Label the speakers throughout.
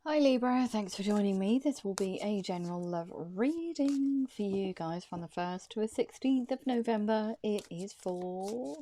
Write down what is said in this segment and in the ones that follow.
Speaker 1: Hi Libra, thanks for joining me. This will be a general love reading for you guys from the 1st to the 16th of November. It is for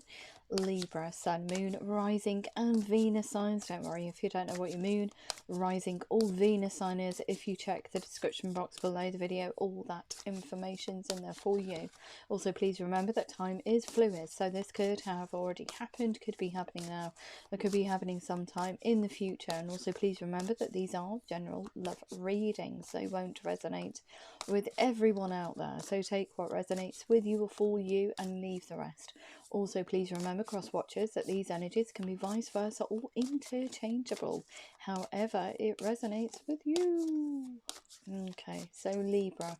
Speaker 1: Libra, Sun, Moon, Rising and Venus signs. Don't worry if you don't know what your Moon, Rising or Venus sign is. If you check the description box below the video, all that information's in there for you. Also, please remember that time is fluid, so this could have already happened, could be happening now, or could be happening sometime in the future. And also please remember that these are general love readings. They won't resonate with everyone out there, so take what resonates with you or for you and leave the rest. Also please remember, cross watchers, that these energies can be vice versa or interchangeable, however it resonates with you. Okay, so Libra,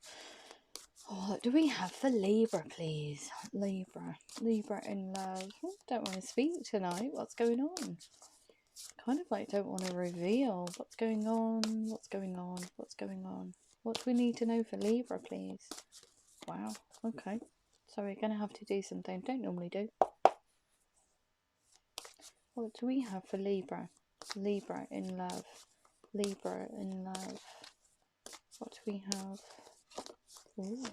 Speaker 1: what do we have for Libra, please? Libra in love. Oh, don't want to speak tonight. What's going on? Kind of like don't want to reveal what's going on. What's going on? What do we need to know for Libra, please? Wow, okay, so we're gonna have to do something I don't normally do. What do we have for Libra in love? What do we have? Ooh,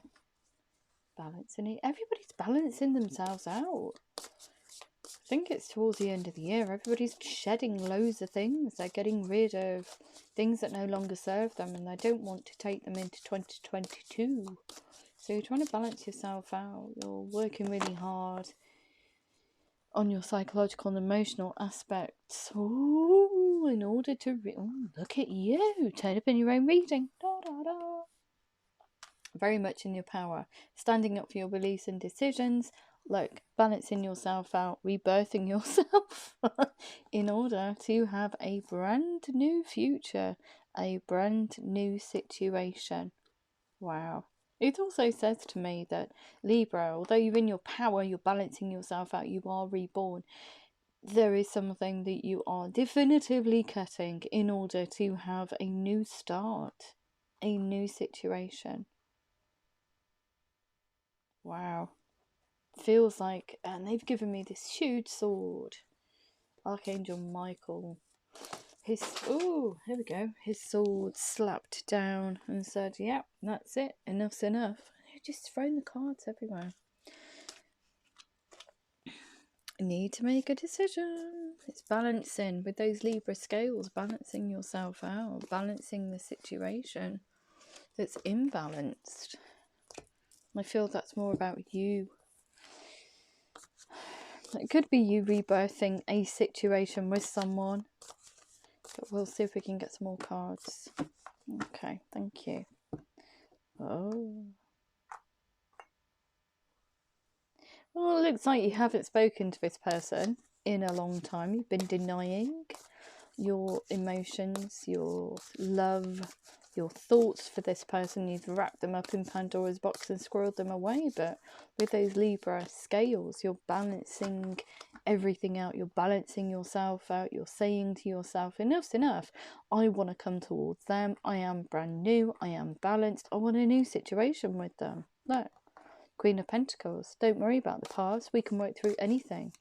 Speaker 1: balancing it. Everybody's balancing themselves out. I think it's towards the end of the year. Everybody's shedding loads of things. They're getting rid of things that no longer serve them, and they don't want to take them into 2022. So you're trying to balance yourself out. You're working really hard on your psychological and emotional aspects. Ooh, in order to look at you, turn up in your own reading. Da, da, da. Very much in your power, standing up for your beliefs and decisions. Look, balancing yourself out, rebirthing yourself in order to have a brand new future, a brand new situation. Wow. It also says to me that Libra, although you're in your power, you're balancing yourself out, you are reborn, there is something that you are definitively cutting in order to have a new start, a new situation. Wow. Feels like, and they've given me this huge sword. Archangel Michael. Here we go. His sword slapped down and said, yep, that's it. Enough's enough. They've just thrown the cards everywhere. Need to make a decision. It's balancing with those Libra scales, balancing yourself out, balancing the situation that's imbalanced. I feel that's more about you. It could be you rebirthing a situation with someone, but we'll see if we can get some more cards. Okay, thank you. Oh. Well, it looks like you haven't spoken to this person in a long time. You've been denying your emotions, your love, your thoughts for this person. You've wrapped them up in Pandora's box and squirreled them away. But with those Libra scales, you're balancing everything out. You're balancing yourself out. You're saying to yourself, enough's enough. I want to come towards them. I am brand new. I am balanced. I want a new situation with them. Look, Queen of Pentacles. Don't worry about the past. We can work through anything.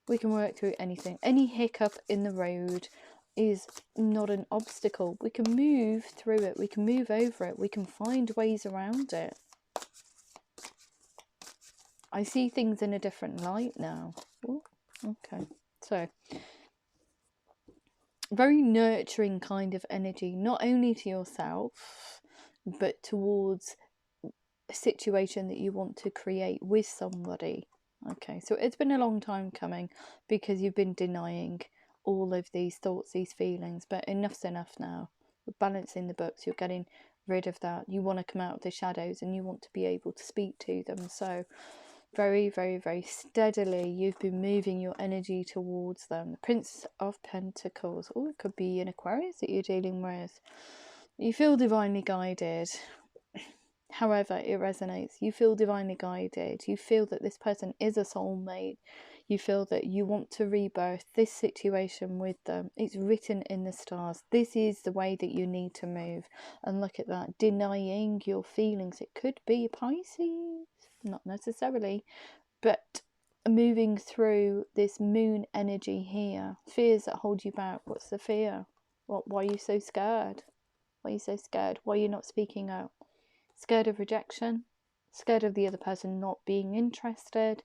Speaker 1: We can work through anything. Any hiccup in the road is not an obstacle. We can move through it. We can move over it. We can find ways around it. I see things in a different light now. Ooh, okay. So, very nurturing kind of energy, not only to yourself, but towards a situation that you want to create with somebody. Okay, so it's been a long time coming because you've been denying all of these thoughts, these feelings, but enough's enough now. You're balancing the books, you're getting rid of that. You want to come out of the shadows and you want to be able to speak to them. So very, very, very steadily you've been moving your energy towards them. The Prince of Pentacles. Oh, it could be an Aquarius that you're dealing with. You feel divinely guided. However it resonates, you feel divinely guided. You feel that this person is a soulmate. You feel that you want to rebirth this situation with them. It's written in the stars. This is the way that you need to move. And look at that, denying your feelings. It could be Pisces, not necessarily, but moving through this moon energy here. Fears that hold you back. What's the fear? Why are you so scared? Why are you so scared? Why are you not speaking out? Scared of rejection? Scared of the other person not being interested?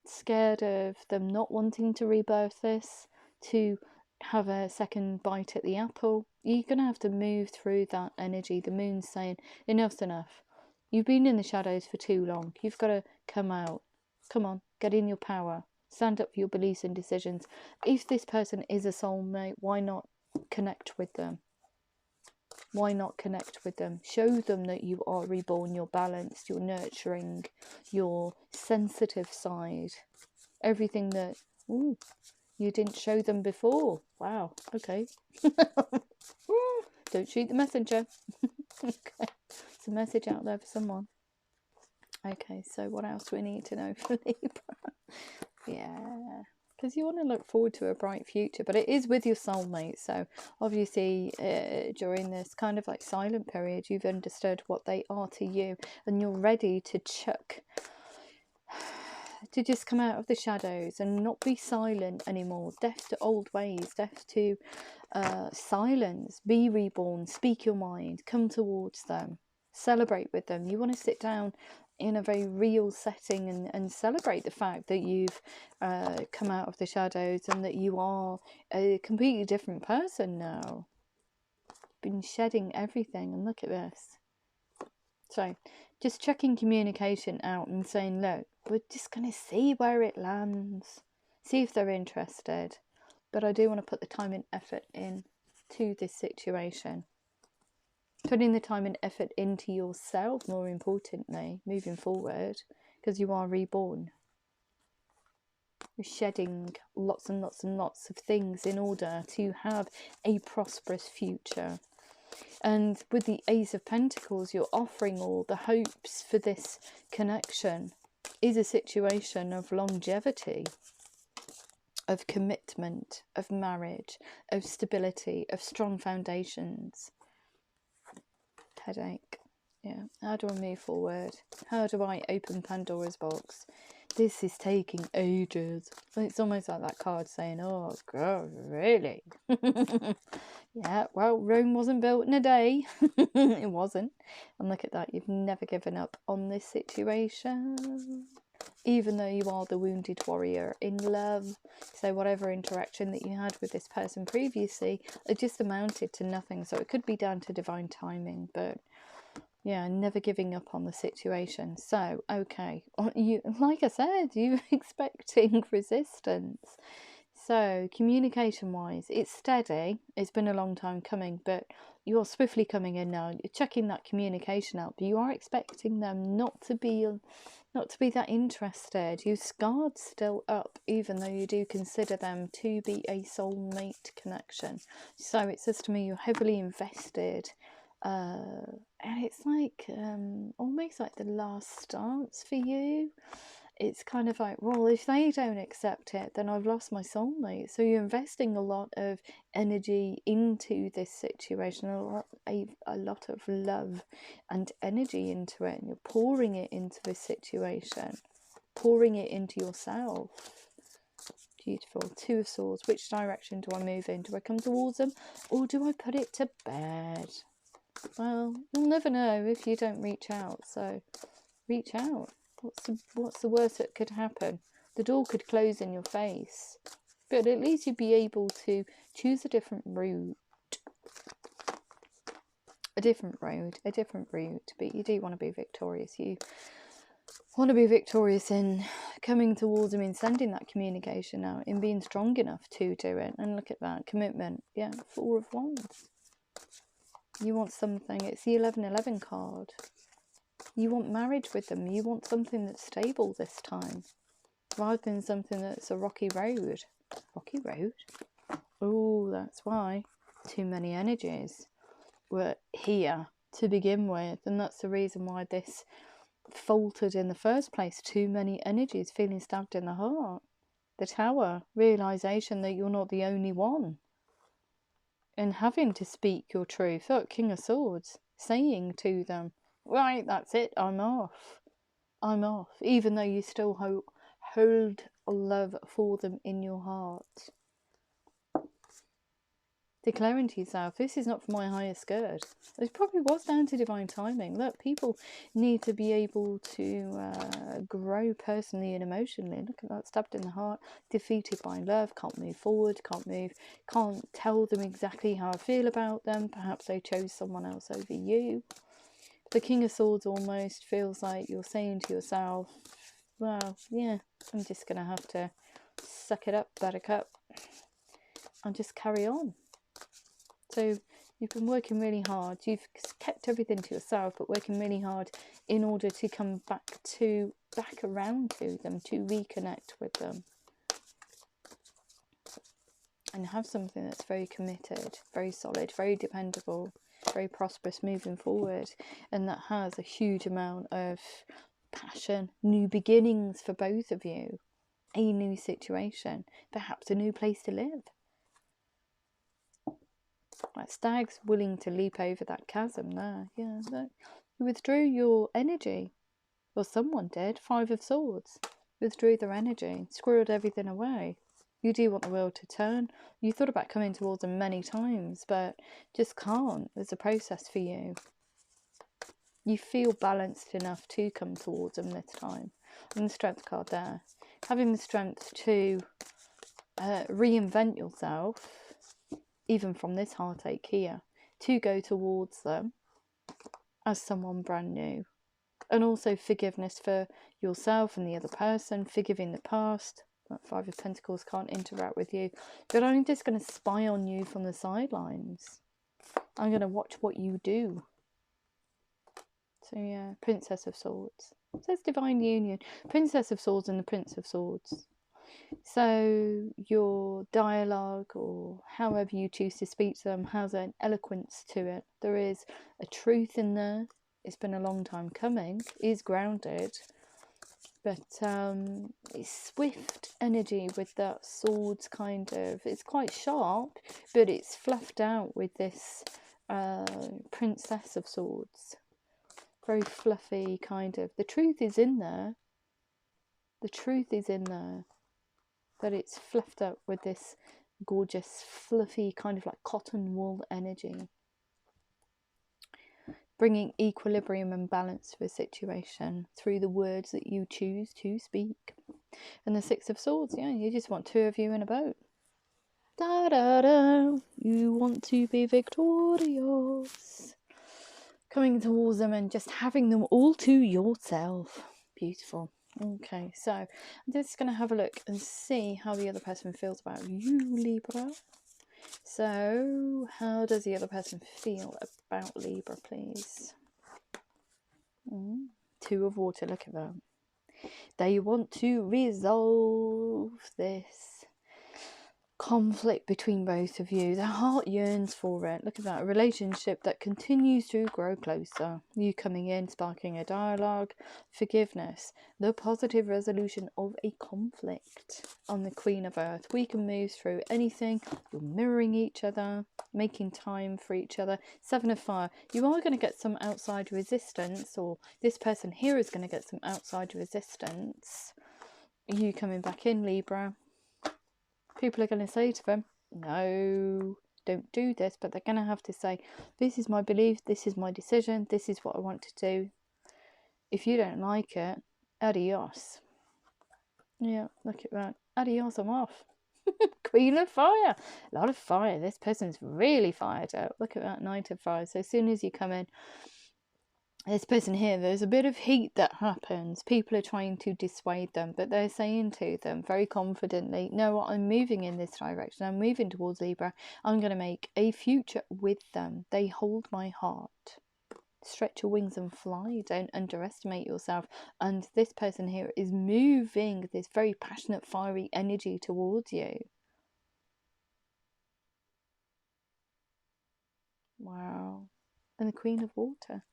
Speaker 1: Scared of them not wanting to rebirth this, to have a second bite at the apple? You're going to have to move through that energy. The moon's saying, enough's enough. You've been in the shadows for too long. You've got to come out. Come on, get in your power. Stand up for your beliefs and decisions. If this person is a soulmate, why not connect with them? Why not connect with them? Show them that you are reborn, you're balanced, you're nurturing, your sensitive side. Everything that you didn't show them before. Wow, okay. Don't shoot the messenger. Okay, it's a message out there for someone. Okay, so what else do we need to know for Libra? Yeah, because you want to look forward to a bright future, but it is with your soulmate. So obviously during this kind of like silent period, you've understood what they are to you, and you're ready to to just come out of the shadows and not be silent anymore. Deaf to old ways, deaf to silence. Be reborn, speak your mind, come towards them, celebrate with them. You want to sit down in a very real setting and celebrate the fact that you've come out of the shadows and that you are a completely different person now. Been shedding everything, and look at this. So just checking communication out and saying, look, we're just going to see where it lands, see if they're interested, but I do want to put the time and effort in to this situation. Putting the time and effort into yourself, more importantly, moving forward, because you are reborn. You're shedding lots and lots and lots of things in order to have a prosperous future. And with the Ace of Pentacles, you're offering all the hopes for this connection is a situation of longevity, of commitment, of marriage, of stability, of strong foundations. Headache. Yeah. How do I move forward? How do I open Pandora's box? This is taking ages. It's almost like that card saying, oh God, really? Yeah, well, Rome wasn't built in a day. It wasn't. And look at that, you've never given up on this situation. Even though you are the wounded warrior in love. So whatever interaction that you had with this person previously, it just amounted to nothing. So it could be down to divine timing, but yeah, never giving up on the situation. So, okay, you, like I said, you're expecting resistance. So, communication-wise, it's steady. It's been a long time coming, but you're swiftly coming in now. You're checking that communication out, but you are expecting them not to be that interested. Your guard's still up, even though you do consider them to be a soulmate connection. So, it says to me you're heavily invested. And it's like almost like the last dance for you. It's kind of like, well, if they don't accept it, then I've lost my soulmate. So you're investing a lot of energy into this situation, a lot of love and energy into it, and you're pouring it into this situation, pouring it into yourself. Beautiful. Two of Swords. Which direction do I move in? Do I come towards them, or do I put it to bed? Well, you'll never know if you don't reach out, so reach out. What's the worst that could happen? The door could close in your face, but at least you'd be able to choose a different route. A different road, but you do want to be victorious. You want to be victorious in coming towards them, in sending that communication out, in being strong enough to do it. And look at that, commitment. Yeah, Four of Wands. You want something, it's the 1111 card. You want marriage with them. You want something that's stable this time, rather than something that's a rocky road. Rocky road? Oh, that's why too many energies were here to begin with. And that's the reason why this faltered in the first place. Too many energies, feeling stabbed in the heart. The Tower, realisation that you're not the only one. And having to speak your truth. Look, King of Swords, saying to them, right, that's it, I'm off. I'm off. Even though you still hold love for them in your heart. declaring to yourself, this is not for my highest good. It probably was down to divine timing. Look, people need to be able to grow personally and emotionally. Look at that, stabbed in the heart, defeated by love, can't move forward, can't tell them exactly how I feel about them. Perhaps they chose someone else over you. The King of Swords almost feels like you're saying to yourself, well, yeah, I'm just going to have to suck it up, buttercup, and just carry on. So you've been working really hard. You've kept everything to yourself, but working really hard in order to come back around to them, to reconnect with them. And have something that's very committed, very solid, very dependable, very prosperous moving forward. And that has a huge amount of passion, new beginnings for both of you. A new situation, perhaps a new place to live. That stag's willing to leap over that chasm there. Yeah, look. You withdrew your energy. Or someone did. 5 of Swords. Withdrew their energy. Squirreled everything away. You do want the world to turn. You thought about coming towards them many times, but just can't. There's a process for you. You feel balanced enough to come towards them this time. And the Strength card there. Having the strength to reinvent yourself, even from this heartache here, to go towards them as someone brand new. And also forgiveness for yourself and the other person, forgiving the past. That 5 of Pentacles can't interact with you, but I'm just going to spy on you from the sidelines. I'm going to watch what you do. So yeah, Princess of Swords. It says Divine Union. Princess of Swords and the Prince of Swords. So your dialogue, or however you choose to speak to them, has an eloquence to it. There is a truth in there. It's been a long time coming. It is grounded. But it's swift energy with that swords kind of. It's quite sharp, but it's fluffed out with this Princess of Swords. Very fluffy kind of. The truth is in there. The truth is in there. But it's fluffed up with this gorgeous, fluffy, kind of like cotton wool energy. Bringing equilibrium and balance to a situation through the words that you choose to speak. And the 6 of Swords, yeah, you just want 2 of you in a boat. Da da da, you want to be victorious. Coming towards them and just having them all to yourself. Beautiful. Okay, so I'm just going to have a look and see how the other person feels about you, Libra. So, how does the other person feel about Libra, please? 2 of Water, look at that. They want to resolve this conflict between both of you. Their heart yearns for it. Look at that. A relationship that continues to grow closer. You coming in, sparking a dialogue. Forgiveness. The positive resolution of a conflict. On the Queen of Earth, we can move through anything. You're mirroring each other, making time for each other. 7 of Fire. You are going to get some outside resistance, or this person here is going to get some outside resistance. You coming back in, Libra. People are going to say to them, no, don't do this, but they're going to have to say, this is my belief, this is my decision, this is what I want to do. If you don't like it, adios. Yeah, look at that. Adios, I'm off. Queen of Fire. A lot of fire. This person's really fired up. Look at that, Knight of Fire. So as soon as you come in, this person here, there's a bit of heat that happens. People are trying to dissuade them, but they're saying to them very confidently, no, I'm moving in this direction. I'm moving towards Libra. I'm going to make a future with them. They hold my heart. Stretch your wings and fly. Don't underestimate yourself. And this person here is moving this very passionate, fiery energy towards you. Wow. And the Queen of Water.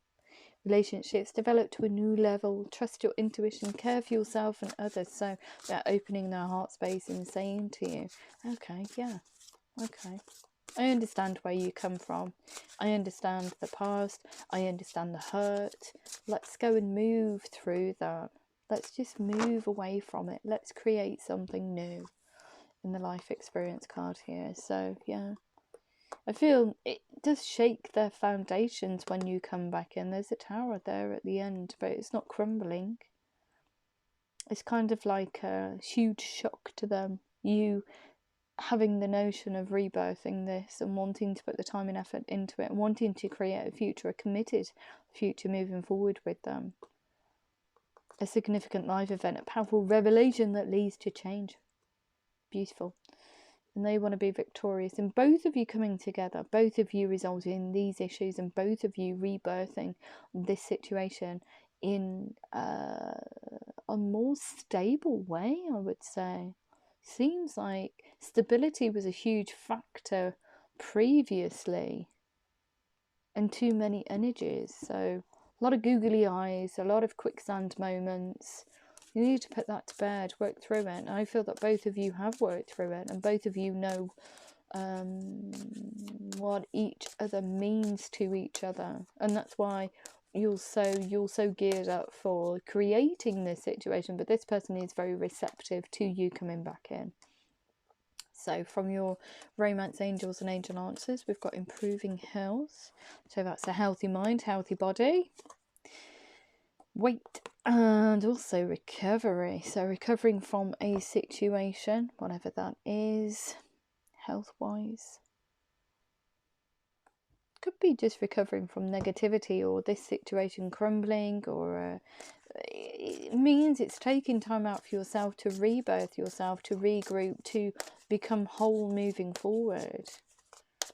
Speaker 1: Relationships develop to a new level. Trust your intuition. Care for yourself and others. So they're opening their heart space and saying to you, okay, yeah, okay, I understand where you come from. I understand the past. I understand the hurt. Let's go and move through that. Let's just move away from it. Let's create something new. In the life experience card here. So yeah, I feel it does shake their foundations when you come back in. There's a tower there at the end, but it's not crumbling. It's kind of like a huge shock to them. You having the notion of rebirthing this and wanting to put the time and effort into it and wanting to create a future, a committed future moving forward with them. A significant life event, a powerful revelation that leads to change. Beautiful. And they want to be victorious. And both of you coming together, both of you resolving these issues, and both of you rebirthing this situation in a more stable way, I would say. Seems like stability was a huge factor previously, and too many energies. So a lot of googly eyes, a lot of quicksand moments. You need to put that to bed, work through it. And I feel that both of you have worked through it, and both of you know what each other means to each other, and that's why you're so geared up for creating this situation. But this person is very receptive to you coming back in. So from your romance angels and angel answers, we've got improving health. So that's a healthy mind, healthy body. Weight, and also recovery. So recovering from a situation, whatever that is, health-wise. Could be just recovering from negativity, or this situation crumbling, or it means it's taking time out for yourself to rebirth yourself, to regroup, to become whole moving forward,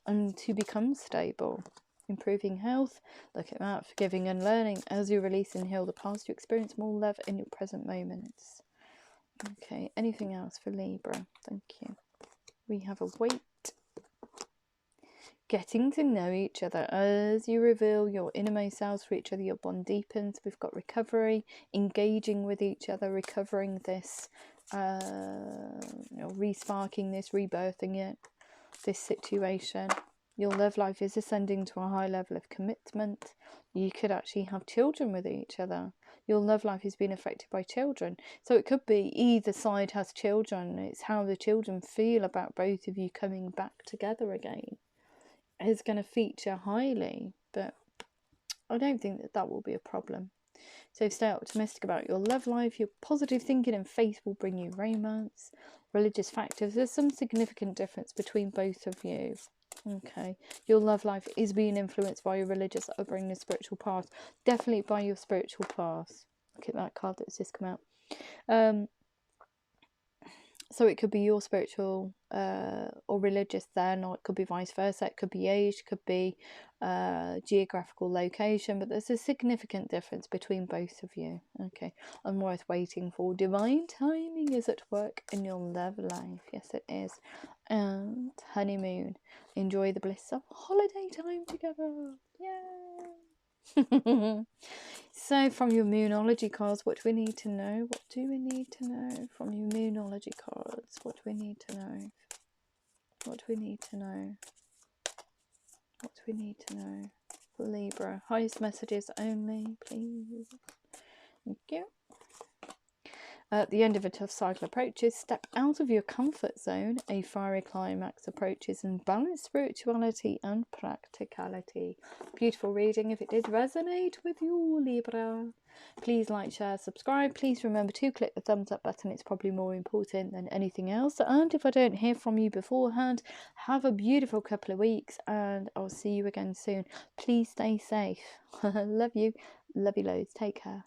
Speaker 1: and to become stable. Improving health, look at that, forgiving and learning. As you release and heal the past, you experience more love in your present moments. Okay, anything else for Libra? Thank you. We have a weight. Getting to know each other. As you reveal your innermost selves for each other, your bond deepens. We've got recovery, engaging with each other, recovering this, re-sparking this, rebirthing it, this situation. Your love life is ascending to a high level of commitment. You could actually have children with each other. Your love life is being affected by children. So it could be either side has children. It's how the children feel about both of you coming back together again is going to feature highly. But I don't think that will be a problem. So stay optimistic about your love life. Your positive thinking and faith will bring you romance. Religious factors. There's some significant difference between both of you. Okay, your love life is being influenced by your religious upbringing and spiritual path. Definitely by your spiritual path. Look at that card that's just come out. So it could be your spiritual or religious then, or it could be vice versa. It could be age, it could be geographical location, but there's a significant difference between both of you. Okay, and worth waiting for. Divine timing is at work in your love life. Yes, it is. And honeymoon. Enjoy the bliss of holiday time together. Yeah. So from your Moonology cards, what do we need to know? What do we need to know from your Moonology cards? What do we need to know? What do we need to know? What do we need to know? For Libra, highest messages only, please. Thank you. At the end of a tough cycle approaches, step out of your comfort zone. A fiery climax approaches, and balance spirituality and practicality. Beautiful reading. If it did resonate with you, Libra, please like, share, subscribe. Please remember to click the thumbs up button. It's probably more important than anything else. And if I don't hear from you beforehand, have a beautiful couple of weeks, and I'll see you again soon. Please stay safe. Love you. Love you loads. Take care.